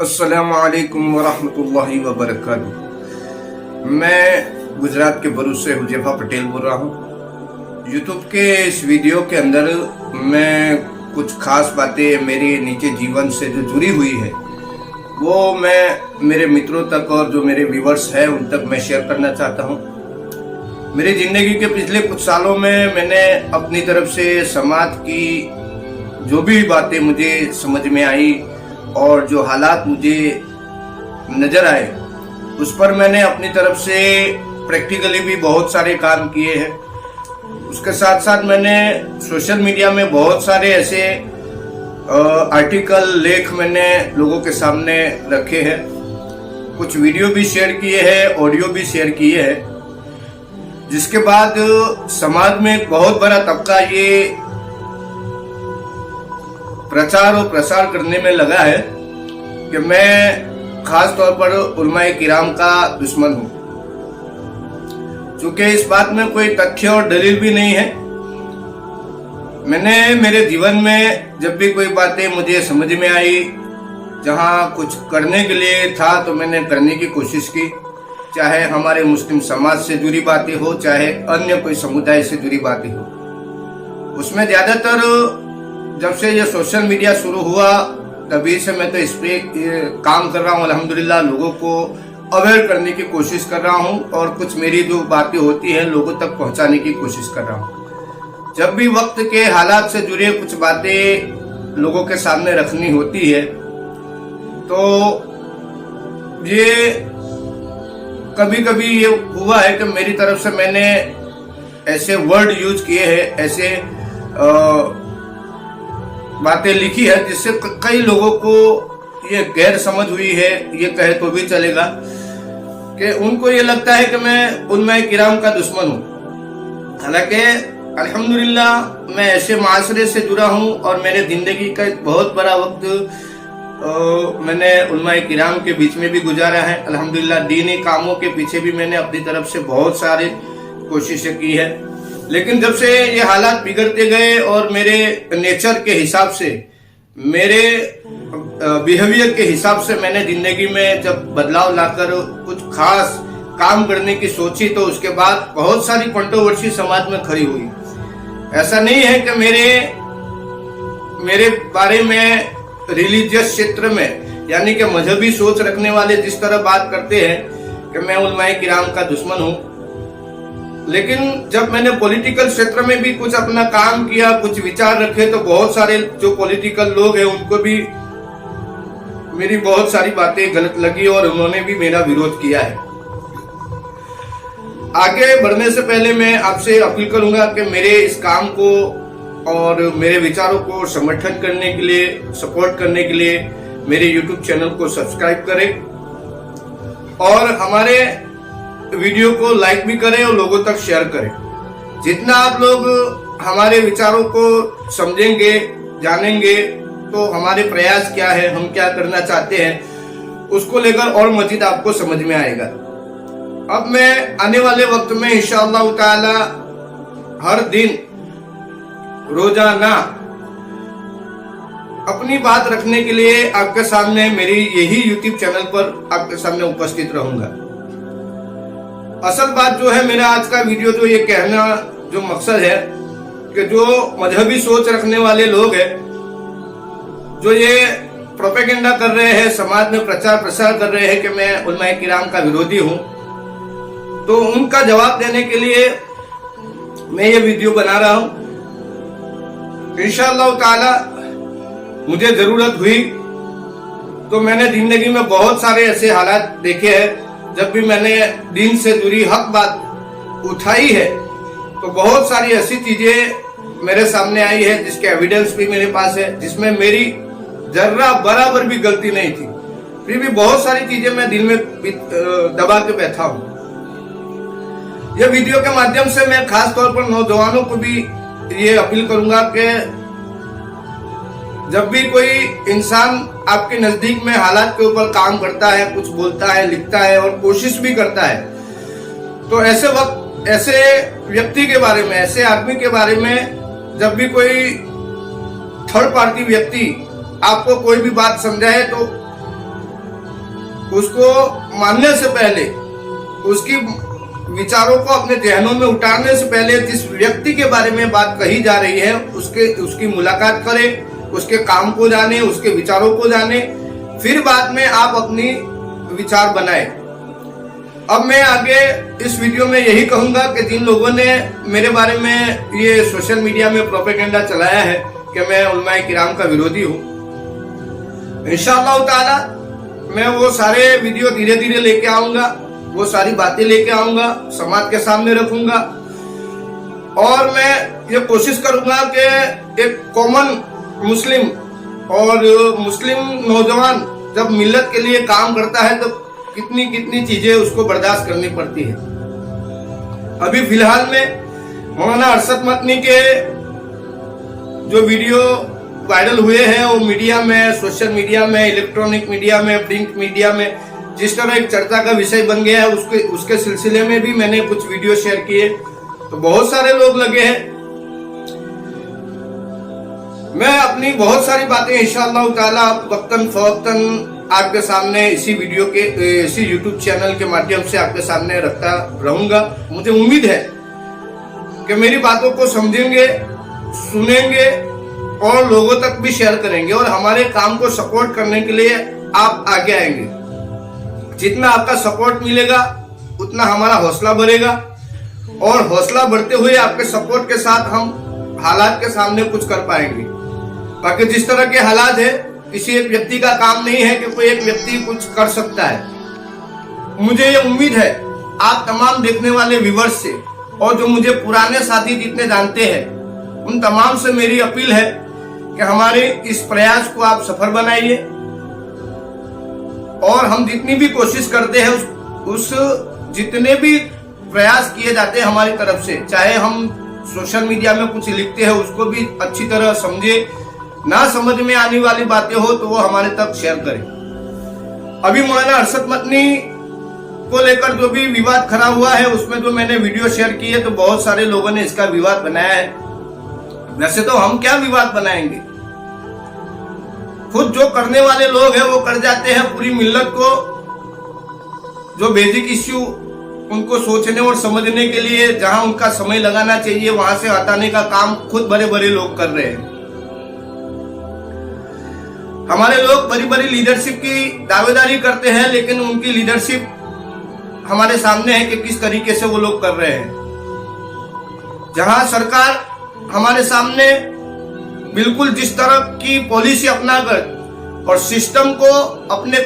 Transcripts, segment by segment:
अस्सलामु अलैकुम वरहमतुल्लाहि वबरकातुहू। मैं गुजरात के भरूच से हुजैफा पटेल बोल रहा हूँ। यूट्यूब के इस वीडियो के अंदर मैं कुछ खास बातें मेरे निजी जीवन से जो जुड़ी हुई है वो मैं मेरे मित्रों तक और जो मेरे व्यूवर्स हैं उन तक मैं शेयर करना चाहता हूँ। मेरी ज़िंदगी के पिछले कुछ सालों में मैंने अपनी तरफ से समाज की जो भी बातें मुझे समझ में आई और जो हालात मुझे नज़र आए उस पर मैंने अपनी तरफ से प्रैक्टिकली भी बहुत सारे काम किए हैं। उसके साथ साथ मैंने सोशल मीडिया में बहुत सारे ऐसे आर्टिकल लेख मैंने लोगों के सामने रखे हैं। कुछ वीडियो भी शेयर किए हैं, ऑडियो भी शेयर किए हैं, जिसके बाद समाज में एक बहुत बड़ा तबका ये प्रचार और प्रसार करने में लगा है कि मैं खास तौर पर उलमाए किराम का दुश्मन हूं। चूंकि इस बात में कोई तथ्य और दलील भी नहीं है, मैंने मेरे जीवन में जब भी कोई बातें मुझे समझ में आई, जहां कुछ करने के लिए था तो मैंने करने की कोशिश की, चाहे हमारे मुस्लिम समाज से जुड़ी बातें हो, चाहे अन्य कोई समुदाय से जुड़ी बातें हो। उसमें ज्यादातर जब से ये सोशल मीडिया शुरू हुआ तभी से मैं तो इस पे काम कर रहा हूँ। अल्हम्दुलिल्लाह लोगों को अवेयर करने की कोशिश कर रहा हूँ और कुछ मेरी जो बातें होती हैं लोगों तक पहुँचाने की कोशिश कर रहा हूँ। जब भी वक्त के हालात से जुड़े कुछ बातें लोगों के सामने रखनी होती है तो ये कभी कभी ये हुआ है कि मेरी तरफ से मैंने ऐसे वर्ड यूज किए हैं, ऐसे बातें लिखी है जिससे कई लोगों को ये गैर समझ हुई है, ये कहे तो भी चलेगा कि उनको ये लगता है कि मैं उलमाए किराम का दुश्मन हूँ। हालांकि अल्हम्दुलिल्लाह मैं ऐसे माशरे से जुड़ा हूँ और मेरे जिंदगी का एक बहुत बड़ा वक्त मैंने उलमाए किराम के बीच में भी गुजारा है। अल्हम्दुलिल्लाह दीनी कामों के पीछे भी मैंने अपनी तरफ से बहुत सारे कोशिशें की है, लेकिन जब से ये हालात बिगड़ते गए और मेरे नेचर के हिसाब से, मेरे बिहेवियर के हिसाब से मैंने जिंदगी में जब बदलाव लाकर कुछ खास काम करने की सोची तो उसके बाद बहुत सारी कंट्रोवर्सी समाज में खड़ी हुई। ऐसा नहीं है कि मेरे बारे में रिलीजियस क्षेत्र में यानी कि मजहबी सोच रखने वाले जिस तरह बात करते हैं कि मैं उलमाए किराम का दुश्मन हूँ, लेकिन जब मैंने पॉलिटिकल क्षेत्र में भी कुछ अपना काम किया, कुछ विचार रखे, तो बहुत सारे जो पॉलिटिकल लोग हैं उनको भी मेरी बहुत सारी बातें गलत लगी और उन्होंने भी मेरा विरोध किया है। आगे बढ़ने से पहले मैं आपसे अपील करूंगा कि मेरे इस काम को और मेरे विचारों को समर्थन करने के लिए, सपोर्ट करने के लिए मेरे YouTube चैनल को सब्सक्राइब करें और हमारे वीडियो को लाइक भी करें और लोगों तक शेयर करें। जितना आप लोग हमारे विचारों को समझेंगे, जानेंगे, तो हमारे प्रयास क्या है, हम क्या करना चाहते हैं, उसको लेकर और मजीद आपको समझ में आएगा। अब मैं आने वाले वक्त में इंशाअल्लाह ताला हर दिन रोजाना अपनी बात रखने के लिए आपके सामने मेरी यही YouTube चैनल पर आपके सामने उपस्थित रहूंगा। असल बात जो है, मेरा आज का वीडियो जो ये कहना जो मकसद है कि जो मजहबी सोच रखने वाले लोग हैं, जो ये प्रोपेगेंडा कर रहे हैं, समाज में प्रचार प्रसार कर रहे हैं कि मैं उलमाए किराम का विरोधी हूं, तो उनका जवाब देने के लिए मैं ये वीडियो बना रहा हूं। इंशाअल्लाह ताला मुझे जरूरत हुई तो मैंने जिंदगी में बहुत सारे ऐसे हालात देखे हैं, जब भी मैंने दीन से जुड़ी हक बात उठाई है तो बहुत सारी ऐसी चीजें मेरे सामने आई है जिसके एविडेंस भी मेरे पास है, जिसमें मेरी जर्रा बराबर भी गलती नहीं थी, फिर भी बहुत सारी चीजें मैं दिल में दबा के बैठा हूं। यह वीडियो के माध्यम से मैं खास तौर पर नौजवानों को भी ये अपील करूंगा कि जब भी कोई इंसान आपके नजदीक में हालात के ऊपर काम करता है, कुछ बोलता है, लिखता है और कोशिश भी करता है, तो ऐसे वक्त ऐसे व्यक्ति के बारे में, ऐसे आदमी के बारे में जब भी कोई थर्ड पार्टी व्यक्ति आपको कोई भी बात समझाए तो उसको मानने से पहले, उसकी विचारों को अपने जहनों में उतारने से पहले जिस व्यक्ति के बारे में बात कही जा रही है उसकी मुलाकात करें, उसके काम को जाने, उसके विचारों को जाने, फिर बाद में आप अपनी विचार बनाएं। अब मैं आगे इस वीडियो में यही कहूंगा कि जिन लोगों ने मेरे बारे में ये सोशल मीडिया में प्रोपेगेंडा चलाया है कि मैं उलमाए किराम का विरोधी हूँ, इंशाअल्लाह ताला मैं वो सारे वीडियो धीरे धीरे लेके आऊंगा, वो सारी बातें लेके आऊंगा, समाज के सामने रखूंगा और मैं ये कोशिश करूंगा कि एक कॉमन मुस्लिम और मुस्लिम नौजवान जब मिल्लत के लिए काम करता है तो कितनी कितनी चीजें उसको बर्दाश्त करनी पड़ती है। अभी फिलहाल में मौलाना अरशद मदनी के जो वीडियो वायरल हुए हैं वो मीडिया में, सोशल मीडिया में, इलेक्ट्रॉनिक मीडिया में, प्रिंट मीडिया में जिस तरह एक चर्चा का विषय बन गया है, उसके सिलसिले में भी मैंने कुछ वीडियो शेयर किए तो बहुत सारे लोग लगे हैं। मैं अपनी बहुत सारी बातें इंशाअल्लाह ताला वक्तन फवक्तन आपके सामने इसी वीडियो के, इसी यूट्यूब चैनल के माध्यम से आपके सामने रखता रहूंगा। मुझे उम्मीद है कि मेरी बातों को समझेंगे, सुनेंगे और लोगों तक भी शेयर करेंगे और हमारे काम को सपोर्ट करने के लिए आप आगे आएंगे। जितना आपका सपोर्ट मिलेगा उतना हमारा हौसला बढ़ेगा और हौसला बढ़ते हुए आपके सपोर्ट के साथ हम हालात के सामने कुछ कर पाएंगे। बाकी जिस तरह के हालात है, किसी एक व्यक्ति का काम नहीं है कि कोई एक व्यक्ति कुछ कर सकता है। मुझे ये उम्मीद है आप तमाम देखने वाले व्यूअर्स से और जो मुझे पुराने साथी जितने जानते हैं उन तमाम से मेरी अपील है कि हमारे इस प्रयास को आप सफल बनाइए और हम जितनी भी कोशिश करते हैं उस जितने भी प्रयास किए जाते हैं हमारी तरफ से, चाहे हम सोशल मीडिया में कुछ लिखते हैं उसको भी अच्छी तरह समझे, ना समझ में आने वाली बातें हो तो वो हमारे तक शेयर करें। अभी मौलाना अरशद मदनी को लेकर जो भी विवाद खड़ा हुआ है उसमें जो मैंने वीडियो शेयर की है तो बहुत सारे लोगों ने इसका विवाद बनाया है। वैसे तो हम क्या विवाद बनाएंगे, खुद जो करने वाले लोग हैं वो कर जाते हैं। पूरी मिल्लत को जो बेसिक इश्यू उनको सोचने और समझने के लिए जहां उनका समय लगाना चाहिए वहां से हटाने का काम खुद बड़े बड़े लोग कर रहे हैं। हमारे लोग बड़ी बड़ी लीडरशिप की दावेदारी करते हैं लेकिन उनकी लीडरशिप हमारे सामने है कि किस तरीके से वो लोग कर रहे हैं। जहां सरकार हमारे सामने बिल्कुल जिस तरह की पॉलिसी अपनाकर और सिस्टम को अपने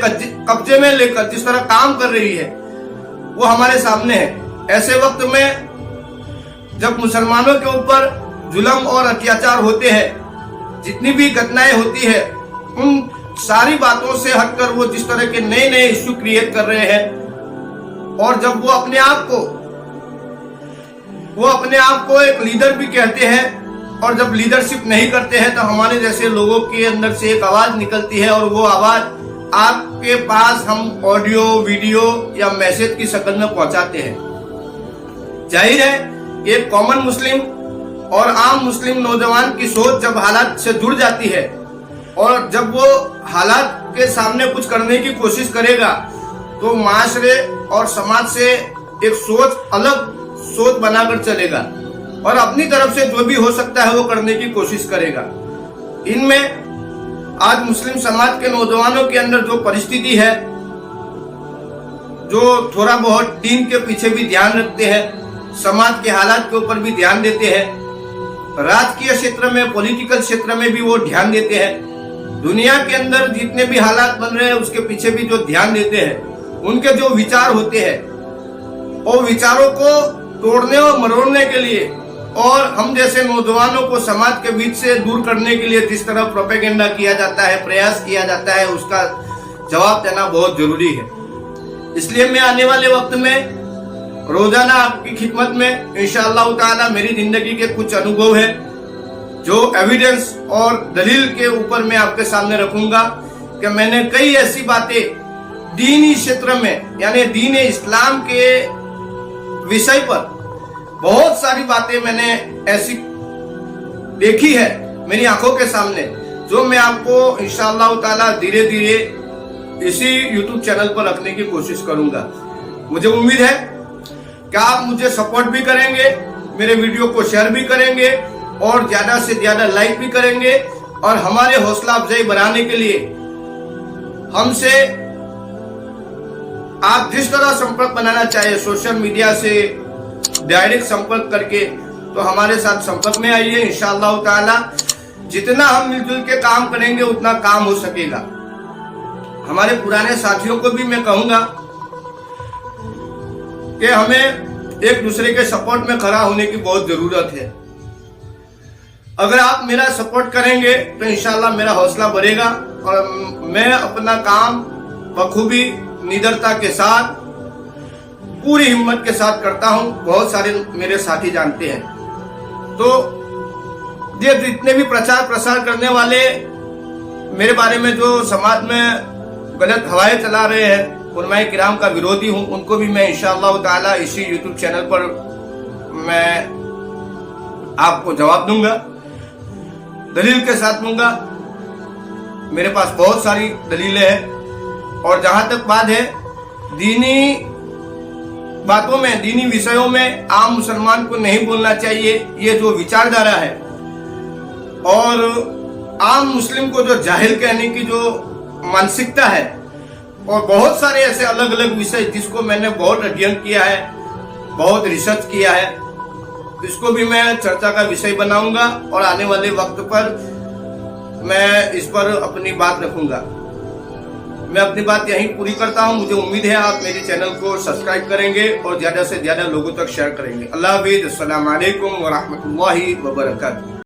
कब्जे में लेकर जिस तरह काम कर रही है वो हमारे सामने है। ऐसे वक्त में जब मुसलमानों के ऊपर जुल्म और अत्याचार होते हैं, जितनी भी घटनाएं होती है, उन सारी बातों से हटकर वो जिस तरह के नए नए इश्यू क्रिएट कर रहे हैं और जब वो अपने आप को एक लीडर भी कहते हैं और जब लीडरशिप नहीं करते हैं तो हमारे जैसे लोगों के अंदर से एक आवाज निकलती है और वो आवाज आपके पास हम ऑडियो, वीडियो या मैसेज की शक्ल में पहुंचाते हैं। जाहिर है एक कॉमन मुस्लिम और आम मुस्लिम नौजवान की सोच जब हालात से जुड़ जाती है और जब वो हालात के सामने कुछ करने की कोशिश करेगा तो माशरे और समाज से एक अलग सोच बनाकर चलेगा और अपनी तरफ से जो भी हो सकता है वो करने की कोशिश करेगा। इनमें आज मुस्लिम समाज के नौजवानों के अंदर जो परिस्थिति है, जो थोड़ा बहुत दीन के पीछे भी ध्यान रखते हैं, समाज के हालात के ऊपर भी ध्यान देते हैं, राजकीय क्षेत्र में, पॉलिटिकल क्षेत्र में भी वो ध्यान देते हैं, दुनिया के अंदर जितने भी हालात बन रहे हैं उसके पीछे भी जो ध्यान देते हैं, उनके जो विचार होते हैं वो विचारों को तोड़ने और मरोड़ने के लिए और हम जैसे नौजवानों को समाज के बीच से दूर करने के लिए जिस तरह प्रोपेगेंडा किया जाता है, प्रयास किया जाता है, उसका जवाब देना बहुत जरूरी है। इसलिए मैं आने वाले वक्त में रोजाना आपकी खिदमत में इंशाअल्लाह ताला मेरी जिंदगी के कुछ अनुभव है जो एविडेंस और दलील के ऊपर मैं आपके सामने रखूंगा कि मैंने कई ऐसी बातें दीनी क्षेत्र में यानी दीन इस्लाम के विषय पर बहुत सारी बातें मैंने ऐसी देखी है मेरी आंखों के सामने, जो मैं आपको इंशाअल्लाह ताला धीरे धीरे इसी YouTube चैनल पर रखने की कोशिश करूंगा। मुझे उम्मीद है कि आप मुझे सपोर्ट भी करेंगे, मेरे वीडियो को शेयर भी करेंगे और ज्यादा से ज्यादा लाइक भी करेंगे और हमारे हौसला अफजाई बढ़ाने के लिए हमसे आप जिस तरह संपर्क बनाना चाहिए, सोशल मीडिया से डायरेक्ट संपर्क करके, तो हमारे साथ संपर्क में आइए। इंशाअल्लाह ताला जितना हम मिलजुल के काम करेंगे उतना काम हो सकेगा। हमारे पुराने साथियों को भी मैं कहूंगा कि हमें एक दूसरे के सपोर्ट में खड़ा होने की बहुत जरूरत है। अगर आप मेरा सपोर्ट करेंगे तो इंशाल्लाह मेरा हौसला बढ़ेगा और मैं अपना काम बखूबी निडरता के साथ पूरी हिम्मत के साथ करता हूं। बहुत सारे मेरे साथी जानते हैं। तो ये जितने भी प्रचार प्रसार करने वाले मेरे बारे में जो समाज में गलत हवाएं चला रहे हैं, उलमाए किराम का विरोधी हूं, उनको भी मैं इंशाअल्लाह ताला इसी YouTube चैनल पर मैं आपको जवाब दूंगा, दलील के साथ दूंगा। मेरे पास बहुत सारी दलीलें हैं। और जहां तक बात है दीनी बातों में, दीनी विषयों में आम मुसलमान को नहीं बोलना चाहिए, ये जो विचारधारा है और आम मुस्लिम को जो जाहिल कहने की जो मानसिकता है, और बहुत सारे ऐसे अलग अलग विषय जिसको मैंने बहुत अध्ययन किया है, बहुत रिसर्च किया है, इसको भी मैं चर्चा का विषय बनाऊंगा और आने वाले वक्त पर मैं इस पर अपनी बात रखूंगा। मैं अपनी बात यहीं पूरी करता हूं। मुझे उम्मीद है आप मेरे चैनल को सब्सक्राइब करेंगे और ज्यादा से ज्यादा लोगों तक शेयर करेंगे। अल्लाह हाफिज़। अस्सलाम वालेकुम व रहमतुल्लाहि व बरकातुहू।